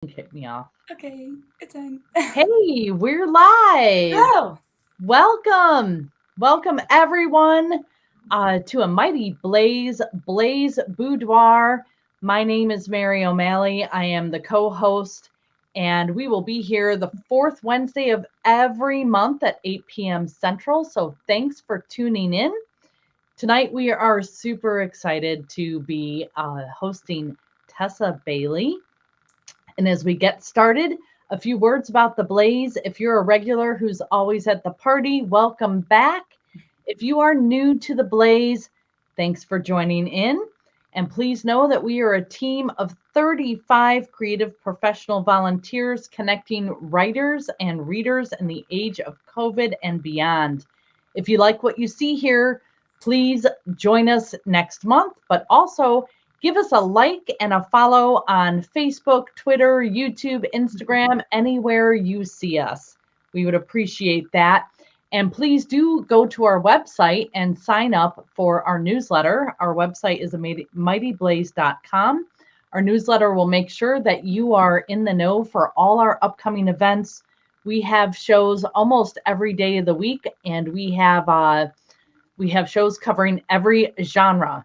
Kick me off. Okay, it's on. Hey, we're live. Oh, Welcome everyone to a mighty Blaze Boudoir. My name is Mary O'Malley. I am the co-host, and we will be here the fourth Wednesday of every month at 8 p.m. Central. So thanks for tuning in. Tonight we are super excited to be hosting Tessa Bailey. And as we get started, a few words about the Blaze. If you're a regular who's always at the party, welcome back. If you are new to the Blaze, thanks for joining in. And please know that we are a team of 35 creative professional volunteers connecting writers and readers in the age of COVID and beyond. If you like what you see here, please join us next month, but also give us a like and a follow on Facebook, Twitter, YouTube, Instagram, anywhere you see us. We would appreciate that. And please do go to our website and sign up for our newsletter. Our website is mightyblaze.com. Our newsletter will make sure that you are in the know for all our upcoming events. We have shows almost every day of the week, and we have shows covering every genre.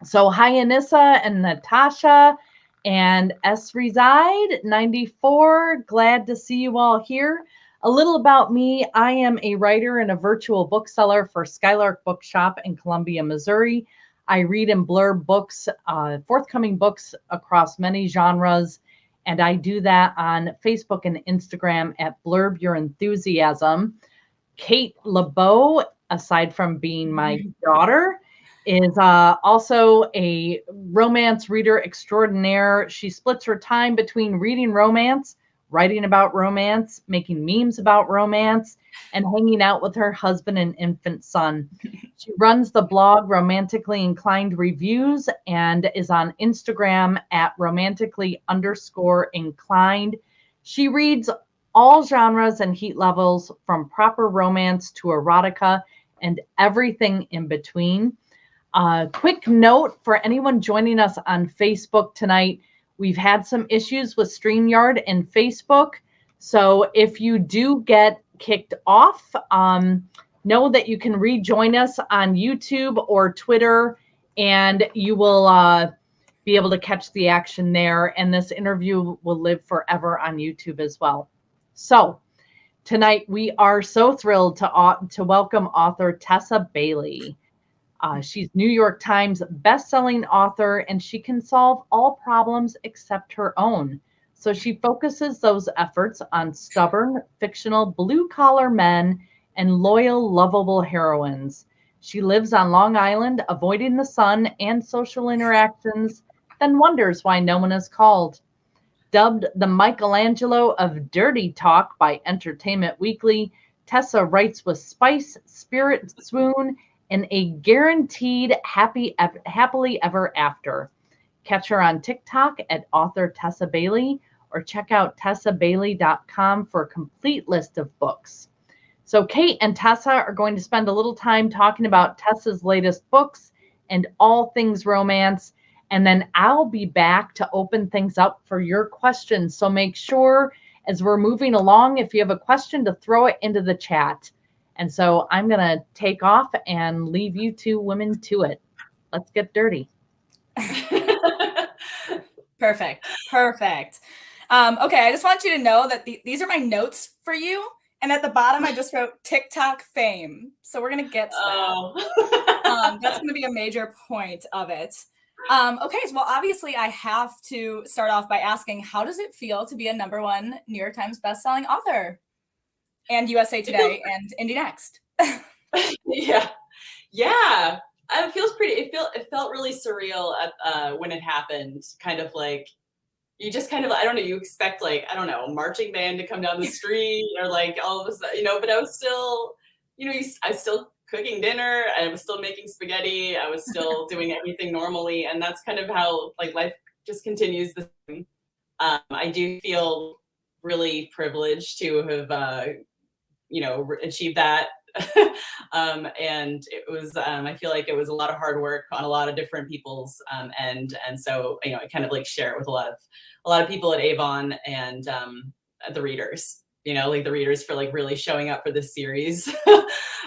So hi Anissa and Natasha and S Reside 94. Glad to see you all here. A little about me. I am a writer and a virtual bookseller for Skylark Bookshop in Columbia, Missouri. I read and blurb books, forthcoming books across many genres, and I do that on Facebook and Instagram at Blurb Your Enthusiasm. Kate LeBeau, aside from being my daughter, is also a romance reader extraordinaire. She splits her time between reading romance, writing about romance, making memes about romance, and hanging out with her husband and infant son. She runs the blog Romantically Inclined Reviews and is on Instagram at romantically_inclined. She reads all genres and heat levels, from proper romance to erotica and everything in between. Quick note for anyone joining us on Facebook tonight, we've had some issues with StreamYard and Facebook. So if you do get kicked off, know that you can rejoin us on YouTube or Twitter, and you will be able to catch the action there. And this interview will live forever on YouTube as well. So tonight we are so thrilled to welcome author Tessa Bailey. She's New York Times best-selling author, and she can solve all problems except her own. So she focuses those efforts on stubborn, fictional, blue-collar men and loyal, lovable heroines. She lives on Long Island, avoiding the sun and social interactions, then wonders why no one is called. Dubbed the Michelangelo of dirty talk by Entertainment Weekly, Tessa writes with spice, spirit, swoon, and a guaranteed happily ever after. Catch her on TikTok at author Tessa Bailey, or check out tessabailey.com for a complete list of books. So Kate and Tessa are going to spend a little time talking about Tessa's latest books and all things romance. And then I'll be back to open things up for your questions. So make sure as we're moving along, if you have a question, to throw it into the chat. And so I'm going to take off and leave you two women to it. Let's get dirty. Perfect. Okay, I just want you to know that these are my notes for you. And at the bottom, I just wrote TikTok fame. So we're going to get to that. That's going to be a major point of it. Okay, so well, obviously I have to start off by asking, how does it feel to be a #1 New York Times bestselling author? And USA Today and Indie Next. Yeah. It felt really surreal when it happened. Kind of like, you just kind of, I don't know, you expect, like, I don't know, a marching band to come down the street or like all of a sudden, but I was still, I was still cooking dinner. I was still making spaghetti. I was still doing everything normally. And that's kind of how, like, life just continues the same. I do feel really privileged to have, achieved that And it was, I feel like it was a lot of hard work on a lot of different people's end. And so, you know, I kind of like share it with a lot of people at Avon and the readers, you know, like the readers for like really showing up for this series. Do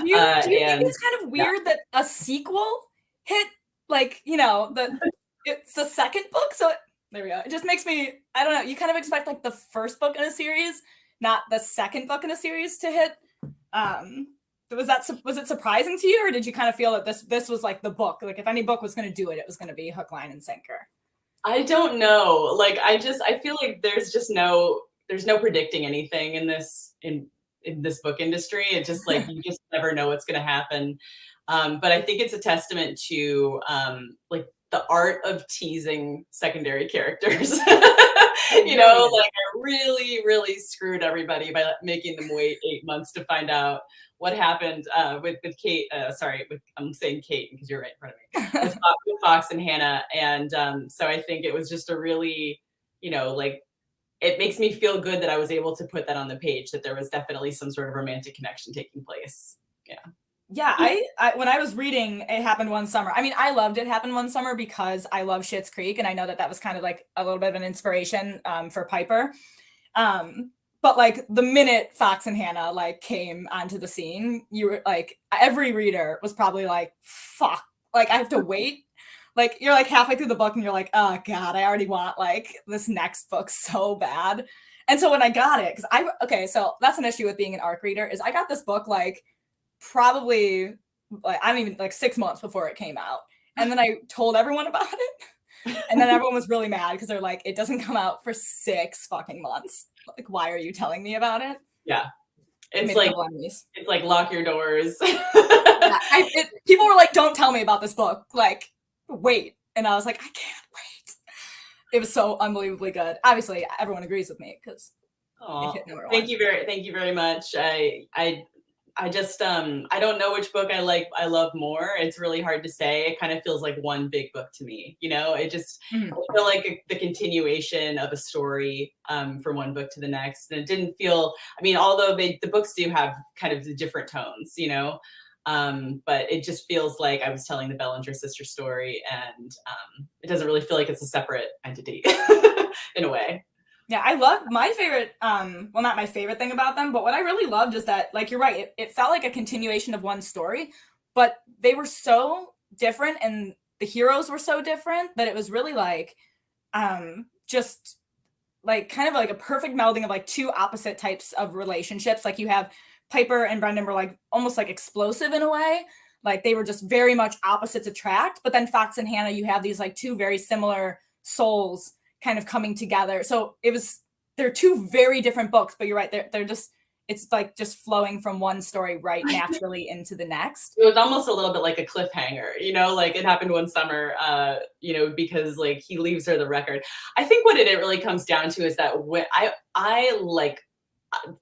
you think it's kind of weird that a sequel hit, like, you know, it's the second book? So there we go. It just makes me, I don't know, you kind of expect like the first book in a series, not the second book in a series to hit. Was it surprising to you, or did you kind of feel that this was like the book? Like if any book was going to do it, it was going to be hook, line, and sinker? I don't know. Like I feel like there's no predicting anything in this book industry. It's just like you just never know what's going to happen. But I think it's a testament to like the art of teasing secondary characters. You know, like I really screwed everybody by making them wait 8 months to find out what happened with Kate. I'm saying Kate because you're right in front of me. With Fox and Hannah. And so I think it was just a really, you know, like it makes me feel good that I was able to put that on the page, that there was definitely some sort of romantic connection taking place. Yeah, I when I was reading It Happened One Summer, I mean, I loved It Happened One Summer because I love Schitt's Creek, and I know that was kind of like a little bit of an inspiration for Piper. But like the minute Fox and Hannah like came onto the scene, you were like, every reader was probably like, fuck, like I have to wait. Like you're like halfway through the book and you're like, oh God, I already want like this next book so bad. And so when I got it, so that's an issue with being an ARC reader, is I got this book like probably like I don't even like 6 months before it came out, and then I told everyone about it, and then everyone was really mad because they're like, it doesn't come out for 6 fucking months. Like, why are you telling me about it? Yeah, it's like lock your doors. People were like, don't tell me about this book. Like, wait, and I was like, I can't wait. It was so unbelievably good. Obviously, everyone agrees with me because thank you very much. I just I don't know which book I love more. It's really hard to say. It kind of feels like one big book to me, you know. It just I feel like the continuation of a story from one book to the next. And it didn't feel, I mean, although the books do have kind of the different tones, you know, but it just feels like I was telling the Bellinger sister story, and it doesn't really feel like it's a separate entity in a way. Yeah, I love my favorite, well, not my favorite thing about them, but what I really loved is that, like, you're right, it felt like a continuation of one story, but they were so different and the heroes were so different that it was really like, just like kind of like a perfect melding of like two opposite types of relationships. Like you have Piper and Brendan were like almost like explosive in a way. Like they were just very much opposites attract, but then Fox and Hannah, you have these like two very similar souls kind of coming together. So they're two very different books, but you're right. They're just, it's like just flowing from one story right naturally into the next. It was almost a little bit like a cliffhanger, you know, like It Happened One Summer, you know, because like he leaves her the record. I think what it really comes down to is that when I like,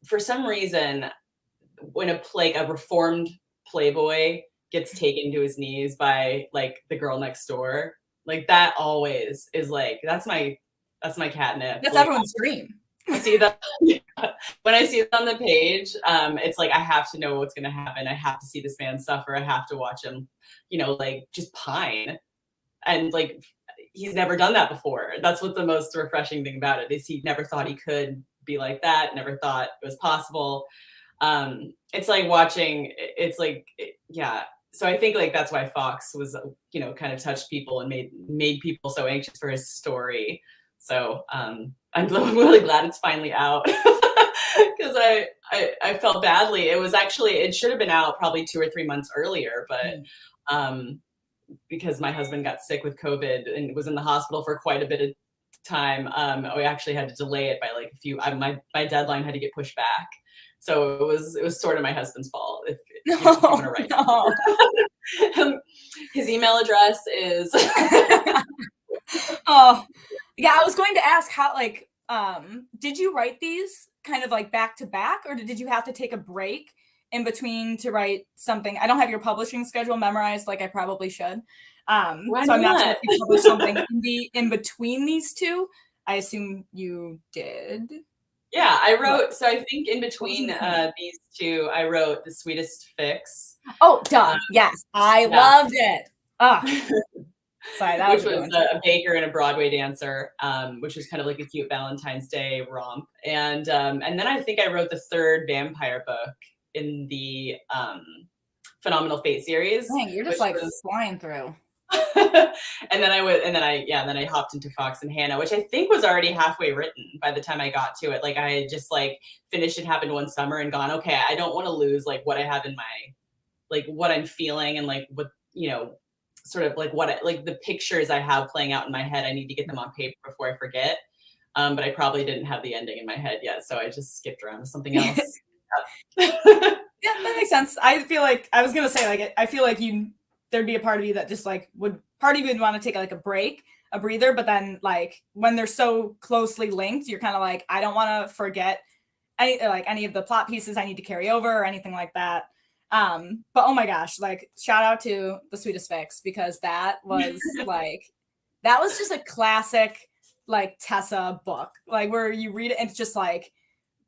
for some reason, when a reformed playboy gets taken to his knees by like the girl next door, like that always is like, that's my catnip. That's like, everyone's dream. I see that when I see it on the page, it's like I have to know what's going to happen. I have to see this man suffer. I have to watch him, you know, like just pine. And like he's never done that before. That's what the most refreshing thing about it is. He never thought he could be like that. Never thought it was possible. It's like watching. It's like yeah. So I think like that's why Fox was, you know, kind of touched people and made people so anxious for his story. So I'm really glad it's finally out because I felt badly. It should have been out probably 2 or 3 months earlier, but because my husband got sick with COVID and was in the hospital for quite a bit of time, we actually had to delay it by like a few. My deadline had to get pushed back, so it was sort of my husband's fault. If you want to write, no. His email address is. Oh, yeah. I was going to ask how, like, did you write these kind of like back to back, or did you have to take a break in between to write something? I don't have your publishing schedule memorized like I probably should. So I'm not sure if you published something in between these two. I assume you did. Yeah, I wrote, so I think in between these two, I wrote The Sweetest Fix. Oh, duh. Yes. I loved it. Sorry, that which was a baker and a Broadway dancer, which was kind of like a cute Valentine's Day romp. And then I think I wrote the third vampire book in the Phenomenal Fate series. Dang, you're just like flying through. and then I hopped into Fox and Hannah, which I think was already halfway written by the time I got to it. Like I had just like finished It Happened One Summer and gone, okay, I don't want to lose like what I have in my, like what I'm feeling and like what, you know, sort of like like the pictures I have playing out in my head. I need to get them on paper before I forget. But I probably didn't have the ending in my head yet. So I just skipped around to something else. Yeah, that makes sense. I feel like, I was going to say, like, I feel like there'd be a part of you that just like would want to take like a breather. But then like when they're so closely linked, you're kind of like, I don't want to forget any of the plot pieces I need to carry over or anything like that. But oh my gosh, like shout out to The Sweetest Fix, because that was like, that was just a classic like Tessa book, like where you read it and it's just like,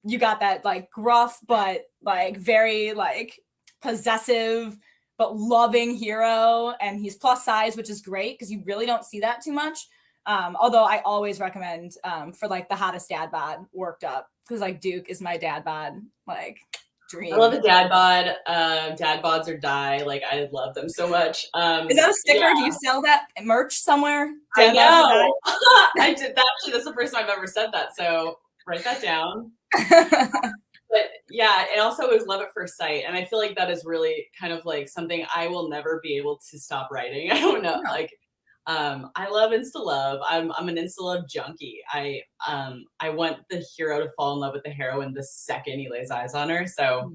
you got that like gruff, but like very like possessive, but loving hero. And he's plus size, which is great because you really don't see that too much. Although I always recommend for like the hottest dad bod Worked Up, because like Duke is my dad bod, like dream. I love the dad bod. Dad bods or die. Like I love them so much. Is that a sticker? Yeah. Do you sell that merch somewhere? Dad I know. I did that. Actually, that's the first time I've ever said that. So write that down. But yeah, and also it was love at first sight. And I feel like that is really kind of like something I will never be able to stop writing. I don't know. Like I love insta love. I'm an insta love junkie. I want the hero to fall in love with the heroine the second he lays eyes on her. So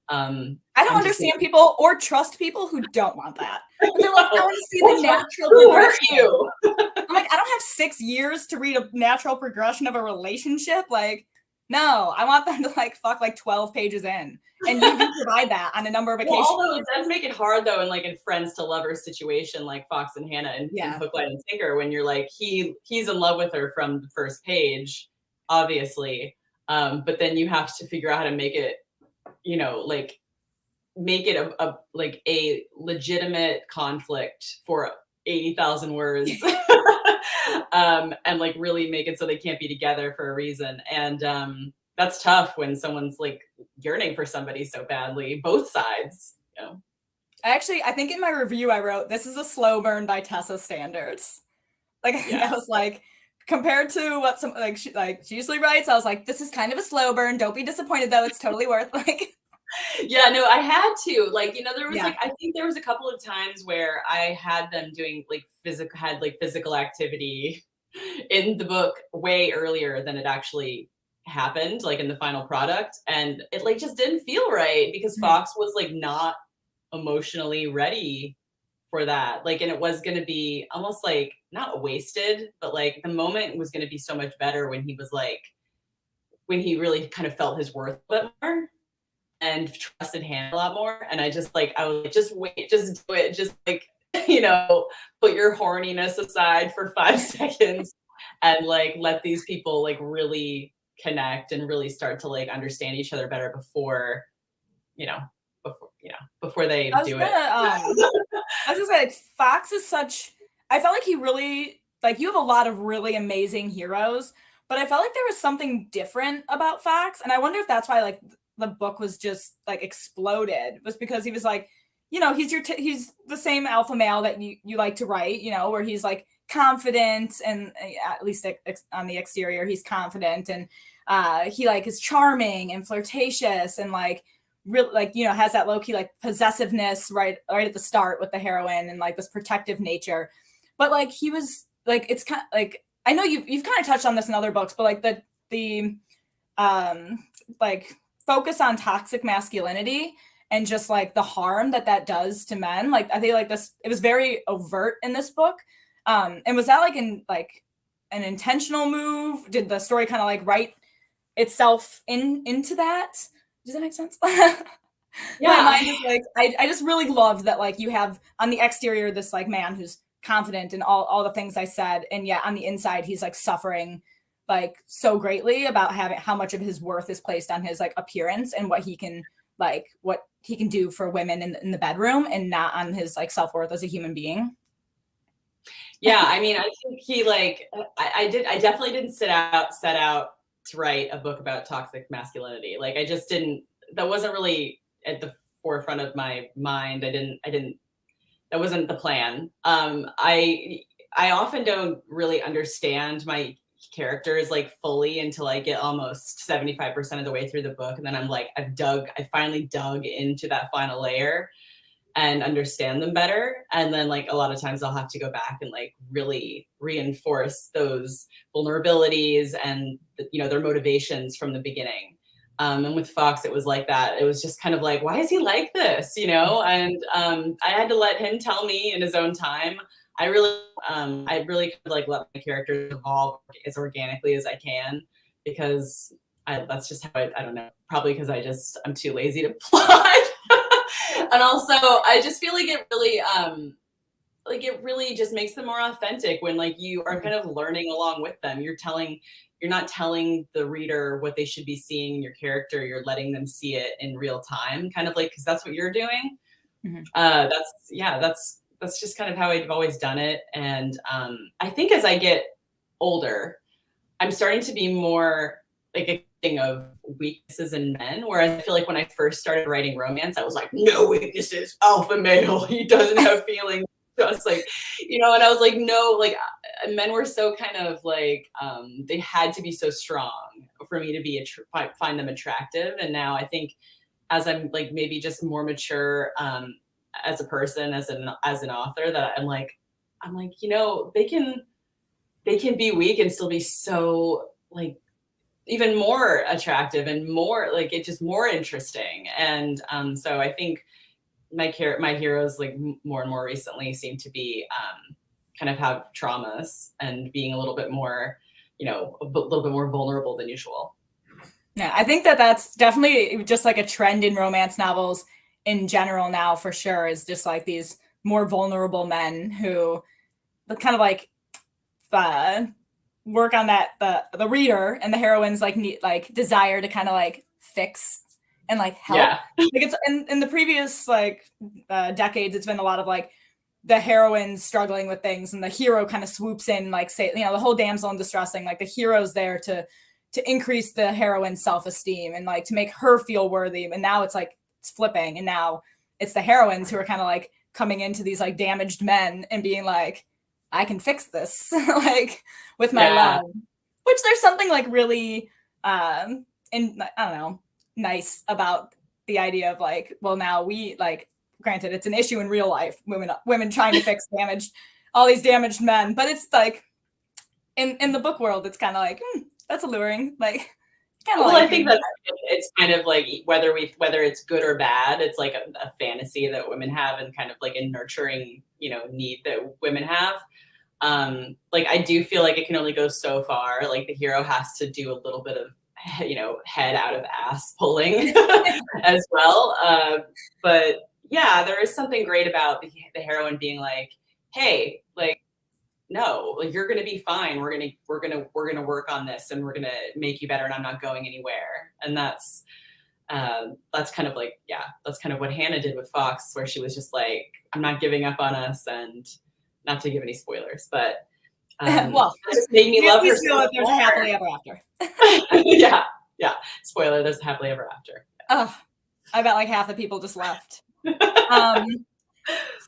I don't understand people or trust people who don't want that. They're like, I want to see the natural progression. I'm like, I don't have 6 years to read a natural progression of a relationship. Like, no, I want them to like fuck like 12 pages in. And you do provide that on a number of occasions. Well, although it does make it hard though, in like in friends to lovers situation, like Fox and Hannah and Hook, Line, and Sinker, when you're like, he's in love with her from the first page, obviously. But then you have to figure out how to make it, you know, like make it a legitimate conflict for 80,000 words. And like really make it so they can't be together for a reason. And that's tough when someone's like yearning for somebody so badly, both sides, you know. I think in my review I wrote, this is a slow burn by Tessa standards. Like I was like, compared to what some she usually writes, I was like, this is kind of a slow burn. Don't be disappointed though, it's totally worth like. Yeah, no, I had to, like, you know, there was like, I think there was a couple of times where I had them doing like physical activity in the book way earlier than it actually happened, like in the final product. And it like just didn't feel right because Fox was like not emotionally ready for that. Like, and it was going to be almost like not wasted, but like the moment was going to be so much better when he was like, when he really kind of felt his worth a bit more and trusted Hannah a lot more. And I just like, I was like, just wait, just do it. Just like, you know, put your horniness aside for 5 seconds and like, let these people like really connect and really start to like understand each other better before they do it. I was just like, Fox is such, I felt like he really, like, you have a lot of really amazing heroes, but I felt like there was something different about Fox. And I wonder if that's why like the book was just like exploded, was because he was like, you know, he's the same alpha male that you like to write, you know, where he's like confident and at least on the exterior, he's confident and he like is charming and flirtatious and like really like, you know, has that low key like possessiveness right at the start with the heroine and like this protective nature. But like he was like, it's kind of like, I know you've kind of touched on this in other books, but like the like focus on toxic masculinity and just like the harm that does to men. Like I think like this, it was very overt in this book. And was that like an intentional move? Did the story kind of like write itself into that? Does that make sense? Yeah. My mind is like, I just really loved that like you have on the exterior this like man who's confident in all the things I said, and yet on the inside he's like suffering like so greatly about having how much of his worth is placed on his like appearance and what he can do for women in the bedroom, and not on his like self-worth as a human being. Yeah, I mean, I think he like I definitely didn't set out to write a book about toxic masculinity. Like I just didn't, that wasn't really at the forefront of my mind. I didn't that wasn't the plan. I often don't really understand my characters like fully until I get almost 75% of the way through the book, and then I'm like, I finally dug into that final layer and understand them better. And then like a lot of times I'll have to go back and like really reinforce those vulnerabilities and their motivations from the beginning. And with Fox, it was like that. It was just kind of like, why is he like this? And I had to let him tell me in his own time. I really like let my characters evolve as organically as I can, because that's just how I don't know, probably because I'm too lazy to plot. And also I just feel like it really just makes them more authentic when like you are kind of learning along with them. You're not telling the reader what they should be seeing in your character. You're letting them see it in real time, kind of like, because that's what you're doing. Mm-hmm. That's just kind of how I've always done it. And I think as I get older, I'm starting to be more like a thing of weaknesses in men, whereas I feel like when I first started writing romance, I was like, no weaknesses, alpha male, he doesn't have feelings. Just like, and I was like, no, like men were so kind of like, they had to be so strong for me to find them attractive. And now I think as I'm like maybe just more mature as a person, as an author, that I'm like, they can be weak and still be so like even more attractive and more like it's just more interesting. And so I think my heroes like more and more recently seem to be kind of have traumas and being a little bit more vulnerable than usual. Yeah, I think that's definitely just like a trend in romance novels in general now, for sure, is just like these more vulnerable men who kind of like work on that the reader and the heroine's like desire to kind of like fix and like help. Yeah. Like it's in the previous like decades, it's been a lot of like the heroine struggling with things and the hero kind of swoops in, like say, the whole damsel in distress thing, like the hero's there to increase the heroine's self-esteem and like to make her feel worthy. And now it's like it's flipping, and now it's the heroines who are kind of like coming into these like damaged men and being like, I can fix this like with my love, which there's something like really and I don't know, nice about the idea of like, well, now we like, granted it's an issue in real life, women trying to fix all these damaged men, but it's like in the book world, it's kind of like that's alluring, like I think that it's kind of like whether it's good or bad, it's like a fantasy that women have and kind of like a nurturing need that women have. Like I do feel like it can only go so far. Like the hero has to do a little bit of head out of ass pulling as well. But yeah, there is something great about the heroine being like, hey, like, no, like you're gonna be fine. We're gonna work on this and we're gonna make you better, and I'm not going anywhere. And that's kind of like, that's kind of what Hannah did with Fox, where she was just like, I'm not giving up on us. And not to give any spoilers, but well, it just made me love her. So there's a happily ever after. yeah. Spoiler: there's a happily ever after. Oh, I bet like half the people just left.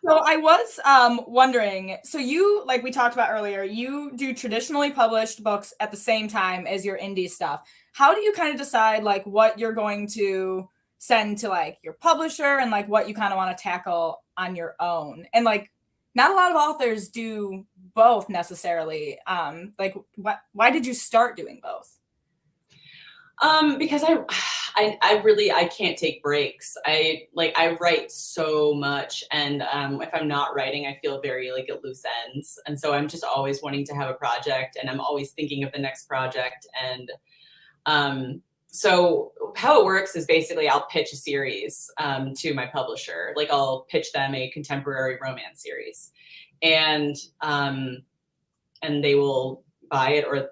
So I was wondering, so you, like we talked about earlier, you do traditionally published books at the same time as your indie stuff. How do you kind of decide like what you're going to send to like your publisher and like what you kind of want to tackle on your own? And like not a lot of authors do both necessarily. Like why did you start doing both? Because I can't take breaks. I write so much, and if I'm not writing, I feel very like at loose ends. And so I'm just always wanting to have a project, and I'm always thinking of the next project. And so how it works is basically I'll pitch a series to my publisher. Like I'll pitch them a contemporary romance series, and they will buy it or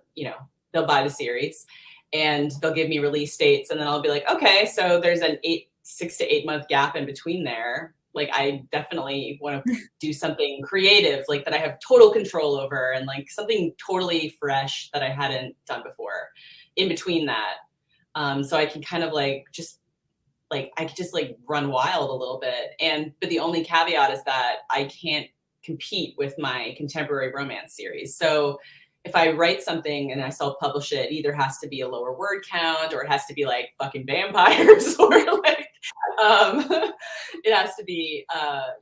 they'll buy the series and they'll give me release dates. And then I'll be like, okay, so there's an 6 to 8 month gap in between there. Like, I definitely want to do something creative, like that I have total control over, and like something totally fresh that I hadn't done before in between that. So I can kind of like just like, I could just like run wild a little bit. But the only caveat is that I can't compete with my contemporary romance series. So if I write something and I self-publish it, it either has to be a lower word count, or it has to be like fucking vampires, or like it has to be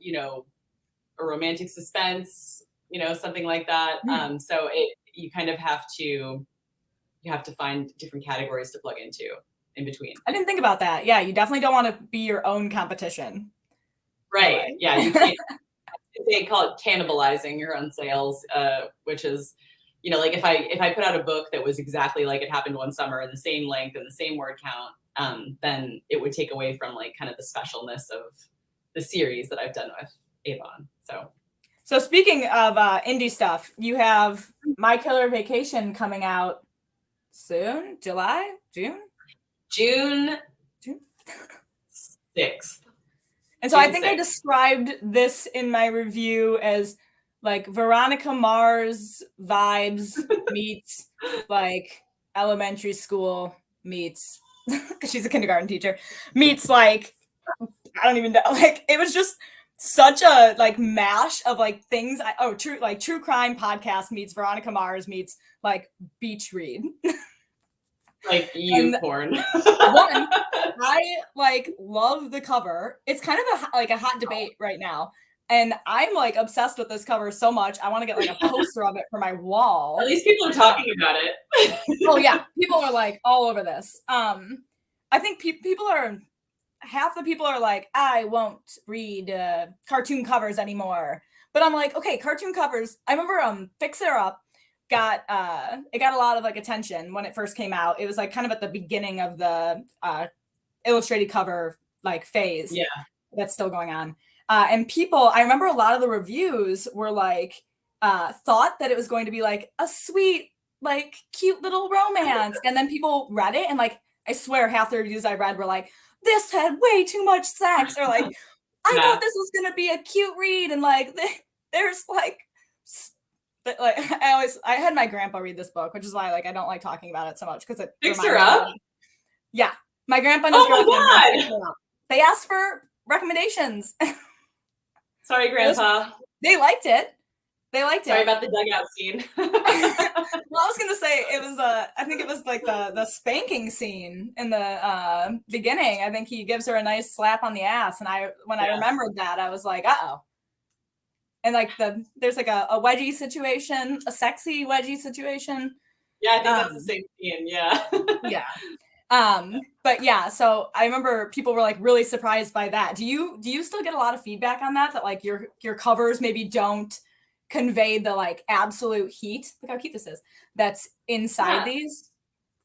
you know, a romantic suspense, you know, something like that. So you kind of have to find different categories to plug into in between. I didn't think about that. Yeah, you definitely don't want to be your own competition. Right. Yeah, you can't. They call it cannibalizing your own sales, which is, you know, like if I put out a book that was exactly like It Happened One Summer, and the same length and the same word count, then it would take away from like kind of the specialness of the series that I've done with Avon. So speaking of indie stuff, you have My Killer Vacation coming out soon, June 6th. And so I think I described this in my review as like Veronica Mars vibes meets like elementary school meets, because she's a kindergarten teacher, meets like, I don't even know, like it was just such a like mash of like things. True crime podcast meets Veronica Mars meets like beach read. Like porn. One, I like love the cover. It's kind of a hot debate right now, and I'm like obsessed with this cover so much. I want to get like a poster of it for my wall. At least people are talking about it. Oh yeah, people are like all over this. I think people are, half the people are like, I won't read cartoon covers anymore. But I'm like, okay, cartoon covers. I remember Fix It or Up got a lot of like attention when it first came out. It was like kind of at the beginning of the illustrated cover like phase. Yeah, that's still going on. And people, I remember a lot of the reviews were like thought that it was going to be like a sweet, like cute little romance, and then people read it and like, I swear half the reviews I read were like, this had way too much sex, or like, I thought this was gonna be a cute read, and like there's like, but like I had my grandpa read this book, which is why like I don't like talking about it so much, because it Fixed Her Up. Yeah, my grandpa and his girlfriend. They asked for recommendations. Sorry, Grandpa. They liked it. Sorry about the dugout scene. Well, I was gonna say it was I think it was like the spanking scene in the beginning. I think he gives her a nice slap on the ass, and I remembered that, I was like, uh-oh. And like there's like a wedgie situation, a sexy wedgie situation. Yeah, I think that's the same scene. Yeah. Yeah. But yeah, so I remember people were like really surprised by that. Do you still get a lot of feedback on that like your covers maybe don't convey the like absolute heat? Look how cute this is that's inside these.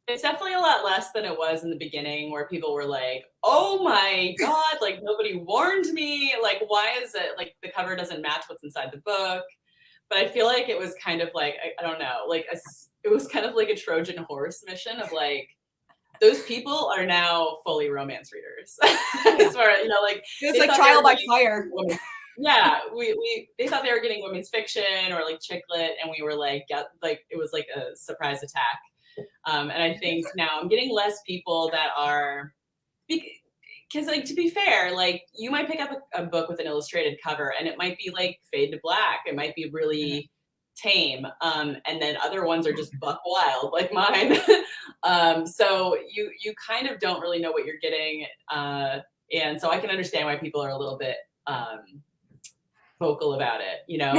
It's definitely a lot less than it was in the beginning, where people were like, oh my God, like nobody warned me. Like, why is it like the cover doesn't match what's inside the book? But I feel like it was kind of like, I don't know, like it was kind of like a Trojan horse mission of like, those people are now fully romance readers. As far as, you know, like it was like trial by fire. Yeah, they thought they were getting women's fiction or like chick lit, and we were like, it was like a surprise attack. And I think now I'm getting less people that are, because like, to be fair, like you might pick up a book with an illustrated cover and it might be like fade to black. It might be really tame. And then other ones are just buck wild like mine. So you kind of don't really know what you're getting. And so I can understand why people are a little bit vocal about it, you know.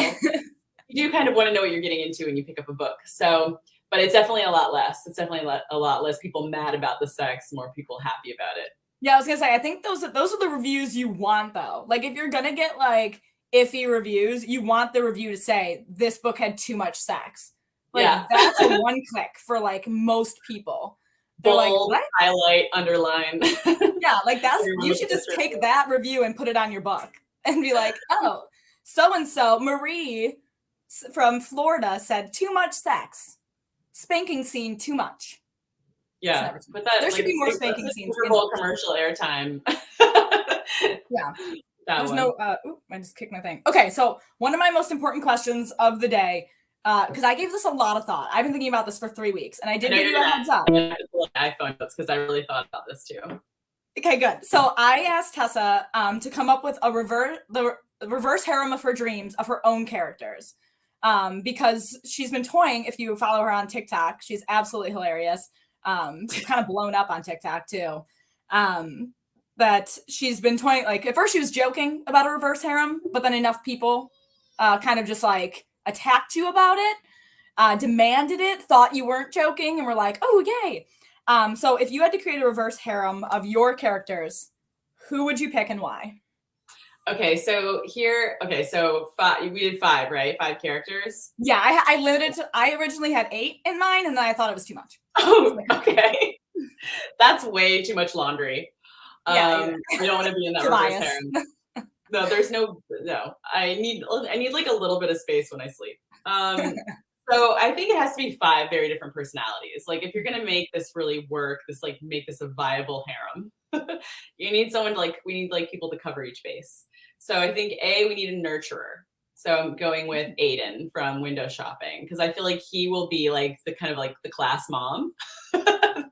You do kind of want to know what you're getting into when you pick up a book. So, but it's definitely a lot less. It's definitely a lot less people mad about the sex, more people happy about it. Yeah, I was gonna say, I think those are the reviews you want though. Like if you're gonna get like iffy reviews, you want the review to say this book had too much sex. Like that's a one click for like most people. They're bold, like, what? Highlight, underline. Yeah, like that's, you should just take that review and put it on your book and be like, oh, so-and-so, Marie from Florida said too much sex. spanking scene too much. Yeah, but that there should be more spanking scenes. Super Bowl commercial airtime. Yeah. There's no, I just kicked my thing. Okay, so one of my most important questions of the day, because I gave this a lot of thought. I've been thinking about this for 3 weeks, and I did give you a heads up. iPhone notes because I really thought about this too. Okay, good. So I asked Tessa to come up with the reverse harem of her dreams of her own characters, because she's been toying. If you follow her on TikTok, she's absolutely hilarious. She's kind of blown up on TikTok too. That she's been toying, like at first she was joking about a reverse harem, but then enough people kind of just like attacked you about it, demanded it, thought you weren't joking, and were like, oh, yay. So if you had to create a reverse harem of your characters, who would you pick and why? Okay, so we did 5, right? 5 characters? Yeah, I originally had 8 in mind, and then I thought it was too much. Oh, okay. That's way too much laundry. Yeah, I don't want to be in that reverse harem. No, there's no. I need like a little bit of space when I sleep. So I think it has to be 5 very different personalities. Like if you're gonna make this really work, make this a viable harem, you need someone we need like people to cover each base. So I think we need a nurturer. So I'm going with Aiden from Window Shopping because I feel like he will be like the kind of like the class mom,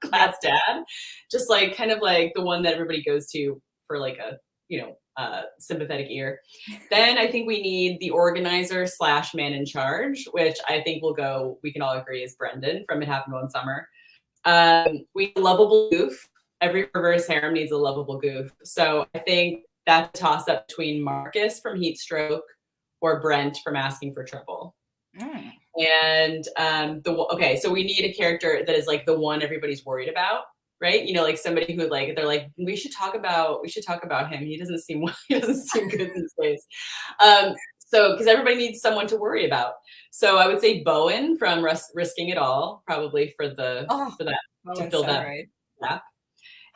class dad, just like kind of like the one that everybody goes to for like a sympathetic ear. Then I think we need the organizer / man in charge, which I think we can all agree is Brendan from It Happened One Summer. We need a lovable goof. Every reverse harem needs a lovable goof. So I think that's a toss up between Marcus from Heat Stroke or Brent from Asking for Trouble. And so we need a character that is like the one everybody's worried about. Right, like somebody who they're like we should talk about him. He doesn't seem good these days. So because everybody needs someone to worry about. So I would say Bowen from Risking It All, probably for that to fill that gap.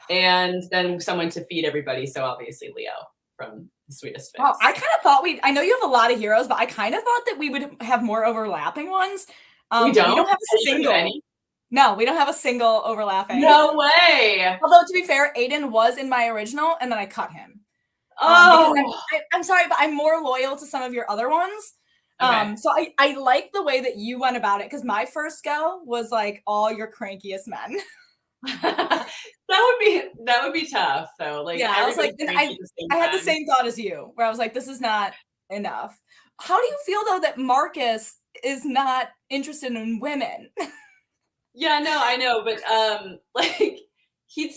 And then someone to feed everybody. So obviously Leo from The Sweetest Face. Wow, I kind of thought I know you have a lot of heroes, but I kind of thought that we would have more overlapping ones. We don't have a single. No, we don't have a single overlapping. No way. Although, to be fair, Aiden was in my original, and then I cut him. I'm sorry, but I'm more loyal to some of your other ones. Okay. So I like the way that you went about it, because my first go was like all your crankiest men. that would be tough, though. Like, yeah, I was like, I had the same thought as you, where I was like, this is not enough. How do you feel though that Marcus is not interested in women? Yeah, no, I know, but he could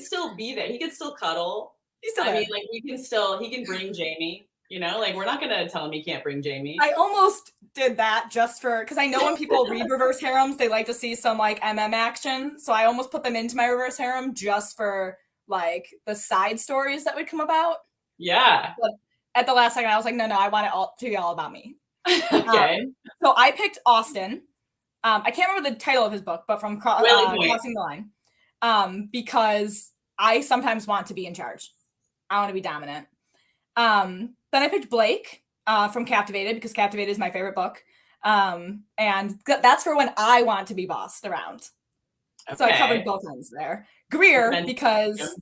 still be there. He could still cuddle. He can bring Jamie. We're not gonna tell him he can't bring Jamie. I almost did that just because I know when people read reverse harems, they like to see some MM action. So I almost put them into my reverse harem just for like the side stories that would come about. Yeah. But at the last second, I was like, no, I want it all to be all about me. Okay. So I picked Austin. I can't remember the title of his book, but from Crossing the Line, because I sometimes want to be in charge. I want to be dominant. Then I picked Blake from Captivated, because Captivated is my favorite book. And that's for when I want to be bossed around. Okay. So I covered both ends there. Greer, because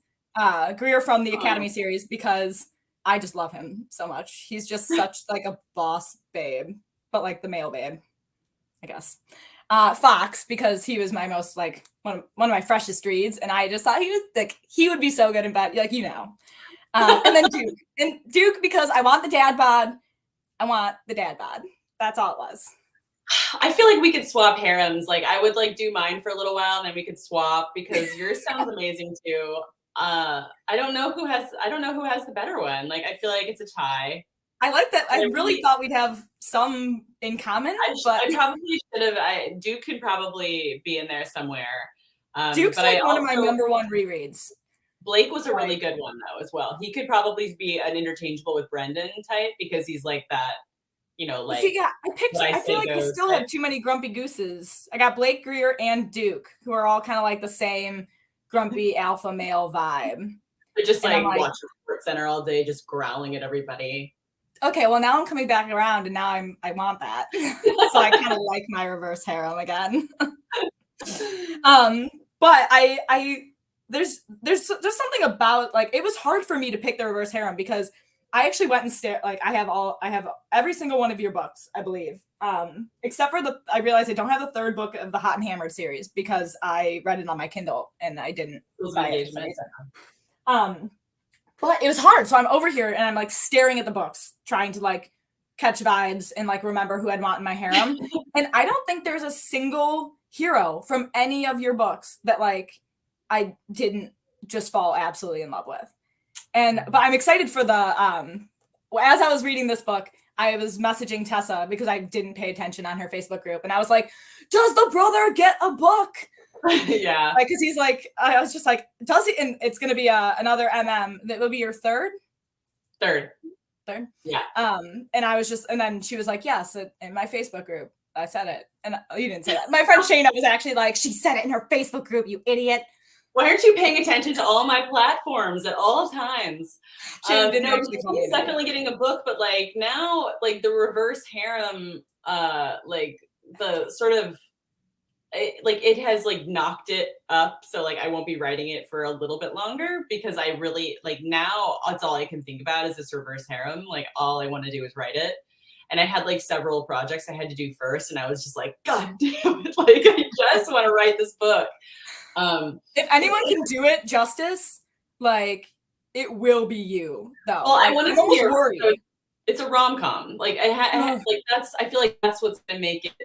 Greer from the Academy series, because I just love him so much. He's just such like a boss babe, but like the male babe, I guess. Fox, because he was my most like one of my freshest reads, and I just thought he would be so good in bed, and then Duke, because I want the dad bod. That's all it was. I feel like we could swap harems. Like I would do mine for a little while, and then we could swap, because yours sounds amazing too. I don't know who has the better one. Like I feel like it's a tie. I like that. I really thought we'd have some in common. I probably should have. Duke could probably be in there somewhere. Duke's one of my number one rereads. Blake was a really good one though as well. He could probably be an interchangeable with Brendan type, because he's like that. I feel like we still have too many grumpy gooses. I got Blake, Greer, and Duke, who are all kind of like the same grumpy alpha male vibe. They're just watching Sports Center all day, just growling at everybody. Okay, well now I'm coming back around, and now I want that. So I kind of like my reverse harem again. But I there's something about like it was hard for me to pick the reverse harem because I actually went and stared. Like I have every single one of your books, I believe, except for I realized I don't have the third book of the Hot and Hammered series because I read it on my Kindle and I didn't buy it for some reason. But it was hard, so I'm over here and I'm like staring at the books, trying to like catch vibes and like remember who I'd want in my harem. And I don't think there's a single hero from any of your books that like I didn't just fall absolutely in love with. But I'm excited for the as I was reading this book, I was messaging Tessa because I didn't pay attention on her Facebook group, and I was like, "Does the brother get a book?" Yeah, like because he's like, I was just like, "Does he?" And it's gonna be another that will be your third. Yeah. And I was just, and then she was like, "Yes," in my Facebook group. I said it, and you didn't say that. My friend Shayna was actually like, "She said it in her Facebook group, you idiot." Why aren't you paying attention to all my platforms at all times? No, he's definitely getting a book, but like now, like the reverse harem, like the sort of, it has like knocked it up. So like I won't be writing it for a little bit longer because I really like now that's all I can think about is this reverse harem. Like all I want to do is write it. And I had like several projects I had to do first, and I was just like, God damn it! Like I just want to write this book. If anyone can do it justice, like it will be you, though. Well, I want to be worried. So it's a rom-com. Like like I feel like that's what's gonna make it.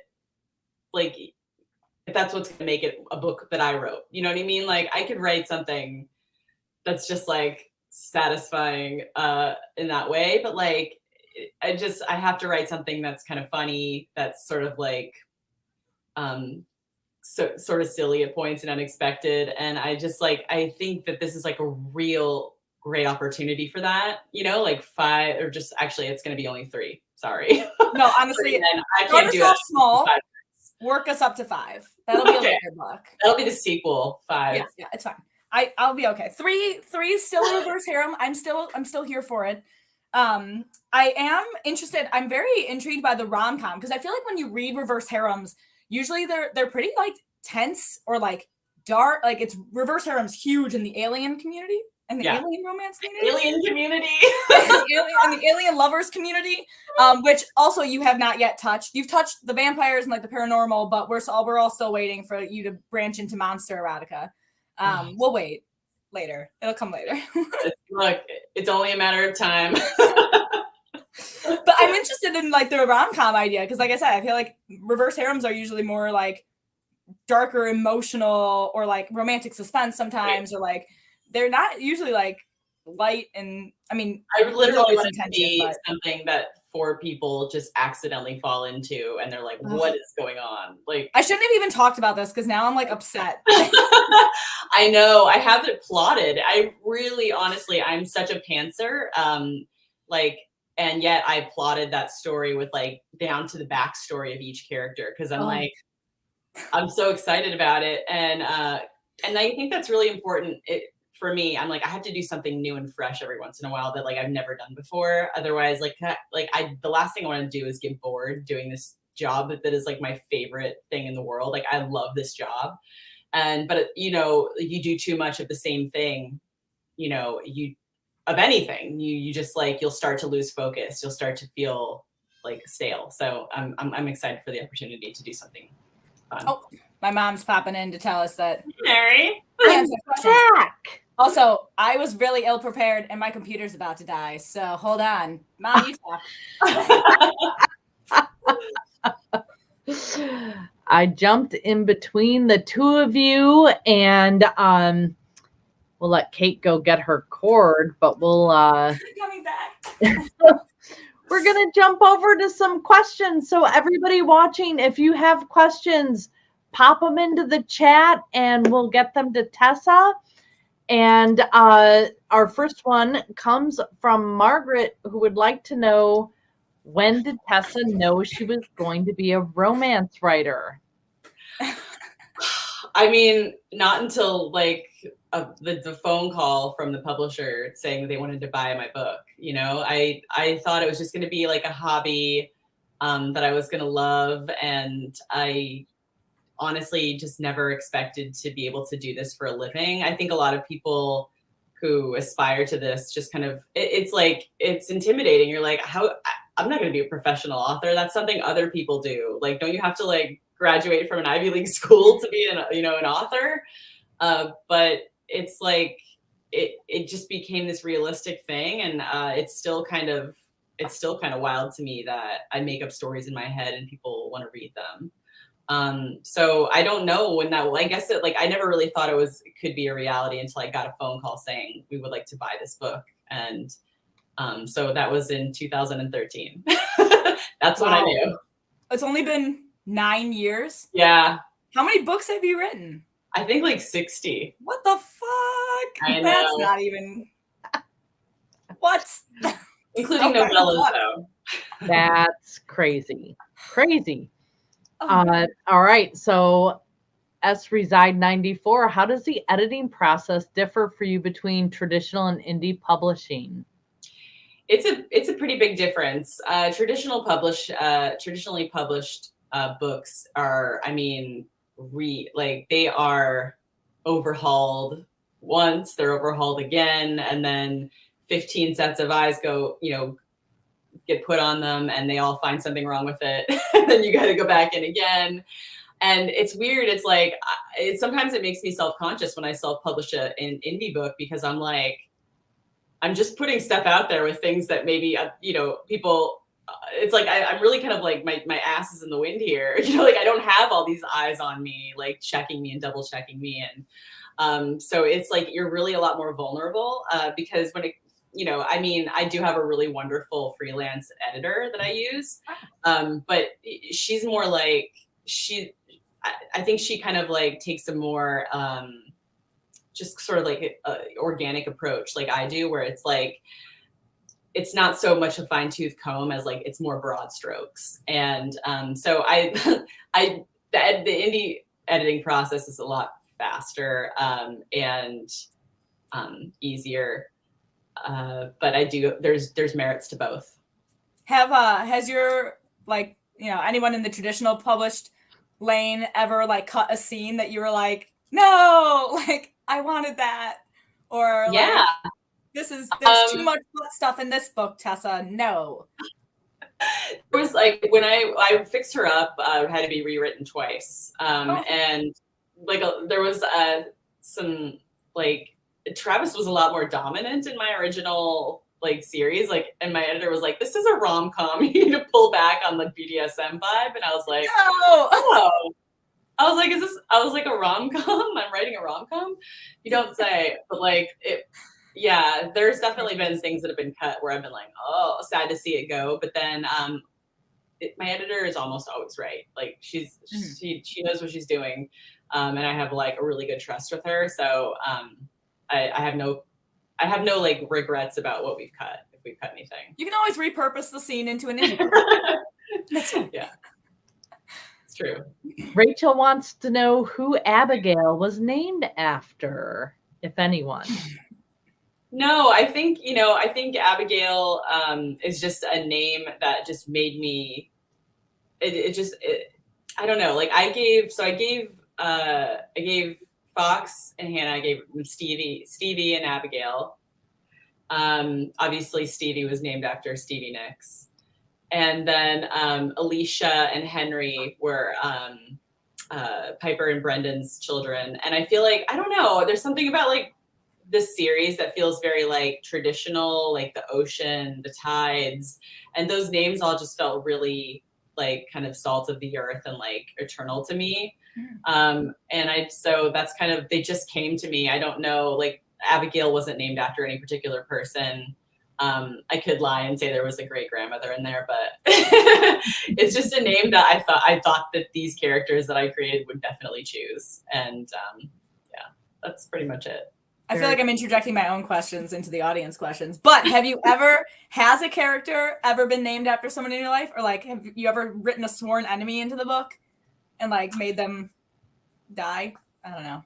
Like that's what's gonna make it a book that I wrote. You know what I mean? Like I could write something that's just like satisfying in that way, but like I have to write something that's kind of funny. That's sort of like sort of silly at points and unexpected. And I think that this is like a real great opportunity for that, like 5 or just actually it's going to be only 3. Sorry. No, honestly, I can't do it. Small. Work us up to 5. That'll be a later book. That'll be the sequel. 5. Yeah, it's fine. I'll be okay. 3 is still a reverse harem. I'm still here for it. I am interested. I'm very intrigued by the rom-com because I feel like when you read reverse harems, usually they're pretty like tense or like dark. Like it's reverse harems huge in the alien community and the alien romance community. Alien community. and the alien lovers community, which also you have not yet touched. You've touched the vampires and like the paranormal, but we're all still waiting for you to branch into monster erotica. We'll wait later. It'll come later. Look, it's only a matter of time. But I'm interested in like the rom-com idea because, like I said, I feel like reverse harems are usually more like darker, emotional, or like romantic suspense sometimes, or like they're not usually like light. And I mean, I literally want to be something that 4 people just accidentally fall into, and they're like, "What is going on?" Like, I shouldn't have even talked about this because now I'm like upset. I know I have it plotted. I really, honestly, I'm such a pantser. And yet I plotted that story with like down to the backstory of each character because I'm like, I'm so excited about it, and I think that's really important. For me, I'm like I have to do something new and fresh every once in a while that like I've never done before. Otherwise, the last thing I want to do is get bored doing this job that is like my favorite thing in the world. Like I love this job, but you do too much of the same thing, of anything, you just like you'll start to lose focus. You'll start to feel like stale. So I'm excited for the opportunity to do something fun. Oh, my mom's popping in to tell us that Mary. Back. Also, I was really ill prepared and my computer's about to die. So hold on, Mom, you talk. I jumped in between the two of you, and we'll let Kate go get her cord, but we'll coming back. We're gonna jump over to some questions. So everybody watching, if you have questions, pop them into the chat and we'll get them to Tessa. And our first one comes from Margaret, who would like to know, when did Tessa know she was going to be a romance writer? I mean, not until like the phone call from the publisher saying that they wanted to buy my book. I thought it was just going to be like a hobby that I was going to love, and I honestly just never expected to be able to do this for a living. I think a lot of people who aspire to this just kind of, it's like, it's intimidating. You're like, I'm not going to be a professional author. That's something other people do. Like, don't you have to like graduate from an Ivy League school to be an author? But it's like, it just became this realistic thing. And it's still kind of wild to me that I make up stories in my head and people want to read them. So I don't know when I guess I never really thought it could be a reality until I got a phone call saying we would like to buy this book. And so that was in 2013. That's when I knew. It's only been 9 years. Yeah. How many books have you written? I think like 60. What the fuck? I know. That's not even what? Including novellas though. That's crazy. All right. So S Reside 94, how does the editing process differ for you between traditional and indie publishing? It's a pretty big difference. Traditionally published books are, they are overhauled once, they're overhauled again, and then 15 sets of eyes get put on them and they all find something wrong with it. And then you got to go back in again. And it's weird. It's like, sometimes it makes me self-conscious when I self-publish an indie book, because I'm like, I'm just putting stuff out there with things that maybe, people, it's like, I'm really kind of like my ass is in the wind here. I don't have all these eyes on me, like checking me and double checking me. And so it's like, you're really a lot more vulnerable because when I do have a really wonderful freelance editor that I use. But she's more like, I think she kind of like takes a more, just sort of like a organic approach like I do, where it's like, it's not so much a fine tooth comb as like, it's more broad strokes. And so the indie editing process is a lot faster and easier. But there's merits to both. Has your anyone in the traditional published lane ever like cut a scene that you were like, no, like I wanted that, or yeah, there's too much stuff in this book, Tessa. No. It was like when I fixed her up, it had to be rewritten twice, and like there was some like Travis was a lot more dominant in my original like series, like, and my editor was like, this is a rom-com, you need to pull back on the BDSM vibe. And I was like, oh. I was like a rom-com? I'm writing a rom-com? You don't say. But like there's definitely been things that have been cut where I've been like, oh, sad to see it go. But then my editor is almost always right. Like she knows what she's doing. And I have like a really good trust with her. So I have no like regrets about what we've cut, if we've cut anything. You can always repurpose the scene into an indie. Yeah. It's true. Rachel wants to know who Abigail was named after, if anyone. No, I think Abigail is just a name that just made me, I don't know. Like I gave Fox and Hannah, I gave them Stevie and Abigail. Obviously Stevie was named after Stevie Nicks. And then Alicia and Henry were Piper and Brendan's children. And I feel like, I don't know, there's something about like this series that feels very like traditional, like the ocean, the tides, and those names all just felt really like kind of salt of the earth and like eternal to me. So that's kind of, they just came to me. I don't know, like Abigail wasn't named after any particular person. I could lie and say there was a great grandmother in there, but it's just a name that I thought that these characters that I created would definitely choose. And that's pretty much it. I feel like I'm interjecting my own questions into the audience questions, but has a character ever been named after someone in your life? Or like, have you ever written a sworn enemy into the book and like made them die? I don't know.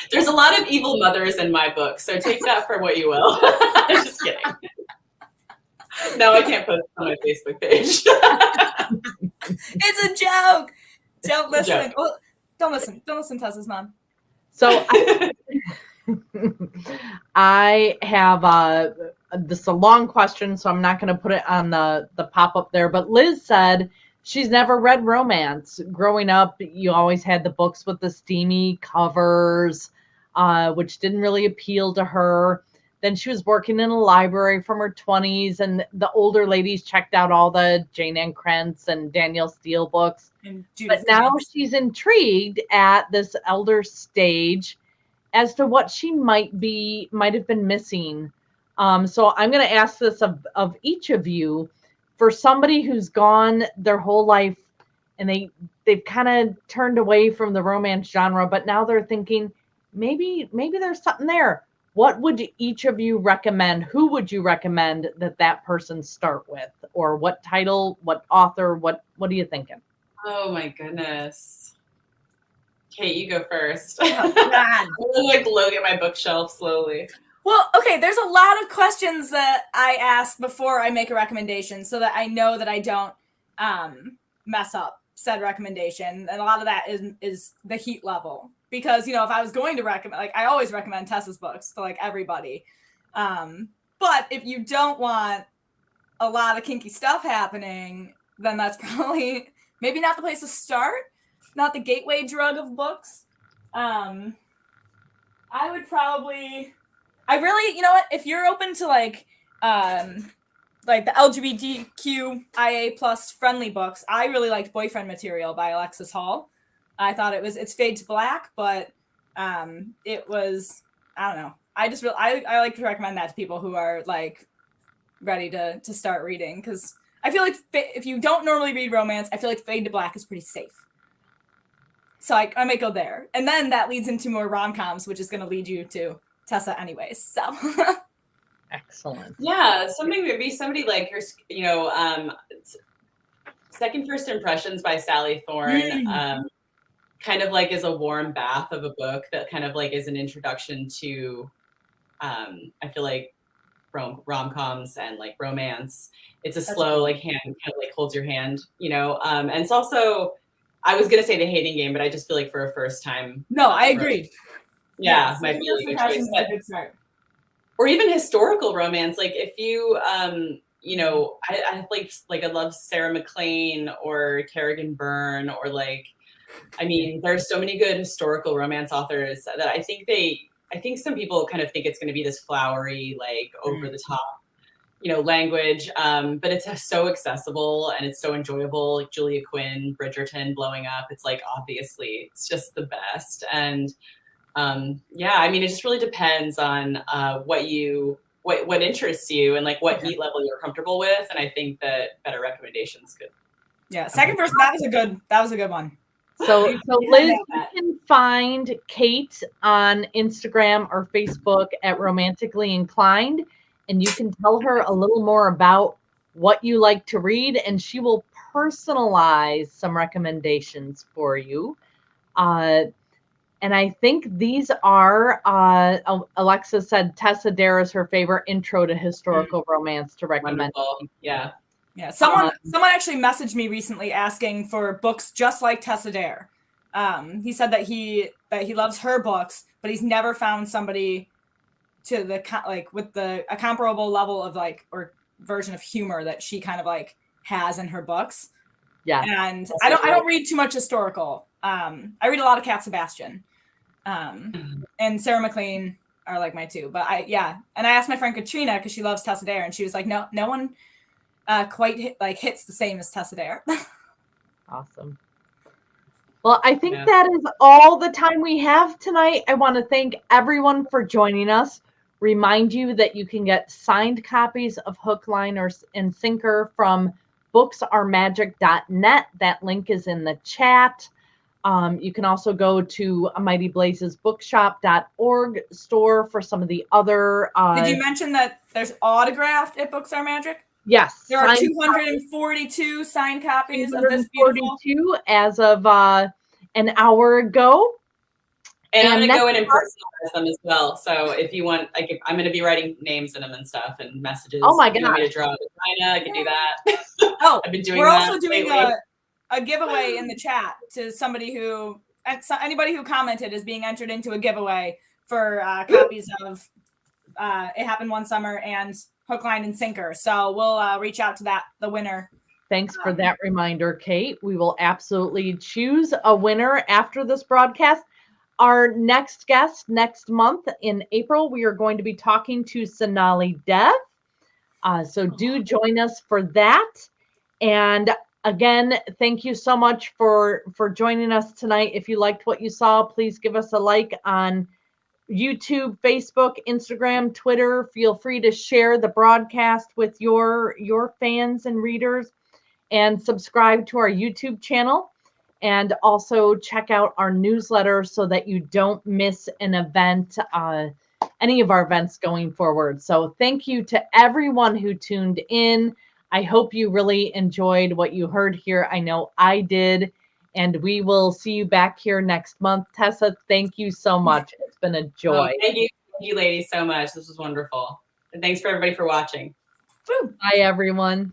There's a lot of evil mothers in my book, so take that for what you will. I'm just kidding. No, I can't post on my Facebook page. It's a joke. Don't listen. Well, don't listen. Don't listen to Tessa's mom. So I have this is a long question, so I'm not going to put it on the pop-up there. But Liz said she's never read romance. Growing up, you always had the books with the steamy covers, which didn't really appeal to her. Then she was working in a library from her 20s, and the older ladies checked out all the Jane Ann Krentz and Danielle Steele books. But now she's intrigued at this elder stage as to what she might have been missing. So I'm going to ask this of each of you. For somebody who's gone their whole life and they've kind of turned away from the romance genre, but now they're thinking maybe there's something there. What would each of you recommend? Who would you recommend that person start with? Or what title, what author, what are you thinking? Oh my goodness. Kate, you go first. Oh, God. I'm like look at my bookshelf slowly. Well, okay, there's a lot of questions that I ask before I make a recommendation so that I know that I don't mess up said recommendation. And a lot of that is the heat level. Because, if I was going to recommend, I always recommend Tessa's books to, everybody. But if you don't want a lot of kinky stuff happening, then that's probably maybe not the place to start. Not the gateway drug of books. I really, you know what? If you're open to the LGBTQIA plus friendly books, I really liked Boyfriend Material by Alexis Hall. I thought it's fade to black, but it was, I don't know. I like to recommend that to people who are ready to start reading, because I feel like if you don't normally read romance, I feel like fade to black is pretty safe. So I might go there. And then that leads into more rom-coms, which is going to lead you to Tessa anyways. So excellent. Yeah, maybe somebody like her, Second First Impressions by Sally Thorne. Kind of is a warm bath of a book that kind of is an introduction to I feel like rom-coms and romance. It's a slow hand, kind of holds your hand, and it's also, I was gonna say The Hating Game, but I just feel like for a first time. No, I agree. Yeah, might be a good choice. Or even historical romance, if you I love Sarah McLean or Kerrigan Byrne, or there's so many good historical romance authors that I think some people kind of think it's going to be this flowery, over the top, language. But it's so accessible and it's so enjoyable. Julia Quinn, Bridgerton blowing up. It's obviously it's just the best. And it just really depends on what interests you and what heat level you're comfortable with. And I think that better recommendations could. Yeah. Second First, that was a good one. So Liz, you can find Kate on Instagram or Facebook at Romantically Inclined, and you can tell her a little more about what you like to read, and she will personalize some recommendations for you. And I think these are, Alexa said Tessa Dare is her favorite intro to historical romance to recommend. Wonderful. Yeah. Yeah, someone actually messaged me recently asking for books just like Tessa Dare. He said that he loves her books, but he's never found somebody to with a comparable level of or version of humor that she kind of has in her books. Yeah, and I don't read too much historical. I read a lot of Cat Sebastian, and Sarah McLean are my two. But and I asked my friend Katrina because she loves Tessa Dare, and she was like, no one. Quite hits the same as Tessa Dare. Awesome. Well, I think that is all the time we have tonight. I want to thank everyone for joining us. Remind you that you can get signed copies of Hook, Line, and Sinker from booksaaremagic.net. That link is in the chat. You can also go to Mighty Blaze's bookshop.org store for some of the other. Did you mention that there's autographed at Books Are Magic? Yes. There are 242 signed copies of this beautiful. As of an hour ago. And I'm going to go in and personalize them as well. So if you want, I'm going to be writing names in them and stuff and messages. Oh my God. If you want me to draw a vagina, I can do that. Oh, I've been doing we're that also doing lately. a giveaway in the chat to somebody who, anybody who commented is being entered into a giveaway for copies of It Happened One Summer and Hook, Line, and Sinker. So we'll reach out to the winner. Thanks for that reminder, Kate. We will absolutely choose a winner after this broadcast. Our next guest next month in April, we are going to be talking to Sonali Dev. So do join us for that. And again, thank you so much for joining us tonight. If you liked what you saw, please give us a like on YouTube, Facebook, Instagram, Twitter. Feel free to share the broadcast with your fans and readers, and subscribe to our YouTube channel, and also check out our newsletter so that you don't miss an event, any of our events going forward. So thank you to everyone who tuned in. I hope you really enjoyed what you heard here. I know I did. And we will see you back here next month. Tessa, thank you so much. It's been a joy. Thank you ladies so much. This was wonderful. And thanks for everybody for watching. Bye, everyone.